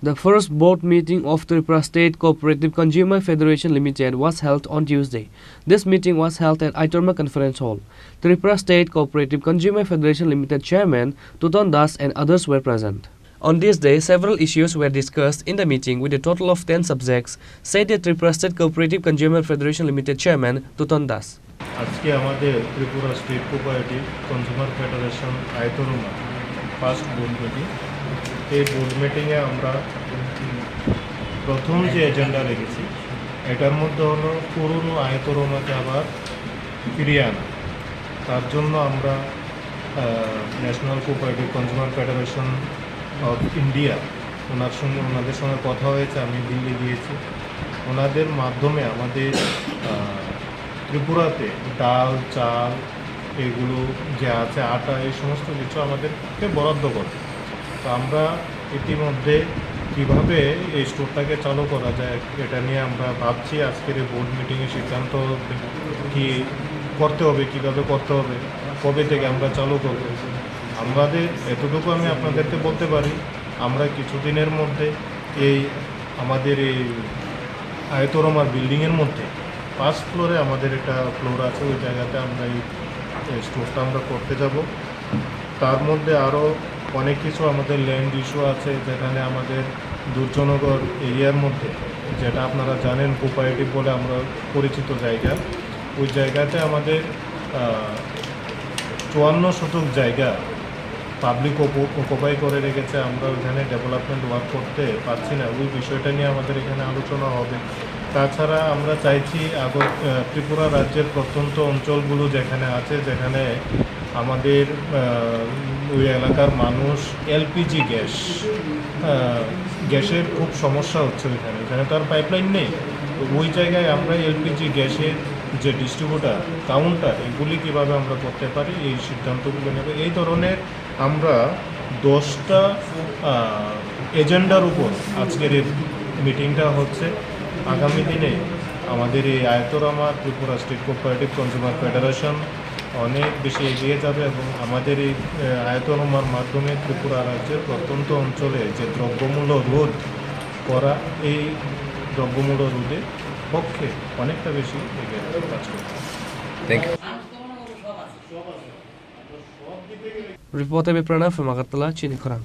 The first board meeting of Tripura State Cooperative Consumer Federation Limited was held on Tuesday. This meeting was held at Aitorma Conference Hall. Tripura State Cooperative Consumer Federation Limited Chairman Tuton Das and others were present. On this day, several issues were discussed in the meeting with a total of 10 subjects, said the Tripura State Cooperative Consumer Federation Limited Chairman Tuton Das. আজকে আমাদের Tripura state cooperative consumer federation আয়তরমা first board meeting. এই board মিটিংয়ে আমরা প্রথম যে agenda রেখেছি এটার মধ্যে হলো পুরনো আয়তরমাকে আবার ফিরিয়ে আনা। তার জন্য আমরা national cooperative consumer federation of India ওনাদের সঙ্গে কথা হয়েছে। আমি দিল্লি গিয়েছি, ওনাদের মাধ্যমে আমাদের ত্রিপুরাতে ডাল, চাল, এগুলো যে আছে, আটা, এই সমস্ত কিছু আমাদেরকে বরাদ্দ করে। তো আমরা ইতিমধ্যে কীভাবে এই স্টোরটাকে চালু করা যায় এটা নিয়ে আমরা ভাবছি। আজকের এই বোর্ড মিটিংয়ে সিদ্ধান্ত কি করতে হবে, কীভাবে করতে হবে, কবে থেকে আমরা চালু করব। আমাদের এতটুকু আমি আপনাদেরকে বলতে পারি, আমরা কিছুদিনের মধ্যে আমাদের এই আয়তরমার বিল্ডিংয়ের মধ্যে 5 ফ্লোরে আমাদের একটা ফ্লোর আছে, ওই জায়গাতে আমরা এই স্টোরটা আমরা করতে যাব। তার মধ্যে আরও অনেক কিছু আমাদের ল্যান্ড ইস্যু আছে, যেখানে আমাদের দুর্জনগর এরিয়ার মধ্যে, যেটা আপনারা জানেন কোঅপারেটিভ বলে আমরা পরিচিত জায়গা, ওই জায়গাতে আমাদের 54 শতক জায়গা পাবলিক অকুপাই করে রেখেছে। আমরা ওইখানে ডেভেলপমেন্ট ওয়ার্ক করতে পারছি না, ওই বিষয়টা নিয়ে আমাদের এখানে আলোচনা হবে। তাছাড়া আমরা চাইছি ত্রিপুরা রাজ্যের প্রত্যন্ত অঞ্চলগুলো যেখানে আছে, যেখানে আমাদের ওই এলাকার মানুষ এলপিজি গ্যাসের খুব সমস্যা হচ্ছে, ওইখানে তো আর পাইপলাইন নেই। তো ওই জায়গায় আমরা এলপিজি গ্যাসের যে ডিস্ট্রিবিউটার, কাউন্টার, এগুলি কীভাবে আমরা করতে পারি, এই সিদ্ধান্তগুলো নেবে। এই ধরনের আমরা 10টা এজেন্ডার উপর আজকের এই মিটিংটা হচ্ছে। আগামী দিনে আমাদের এই আয়তরমা Tripura state cooperative consumer federation অনেক বেশি এগিয়ে যাবে এবং আমাদের এই আয়তরমার মাধ্যমে ত্রিপুরা রাজ্যের প্রত্যন্ত অঞ্চলে যে দ্রব্যমূল্য রোধ করা, এই দ্রব্যমূল্য রোধের পক্ষে অনেকটা বেশি এগিয়ে কাজ করবে। Thank you. Reporter Pranav from Agartala, Chini Khorang.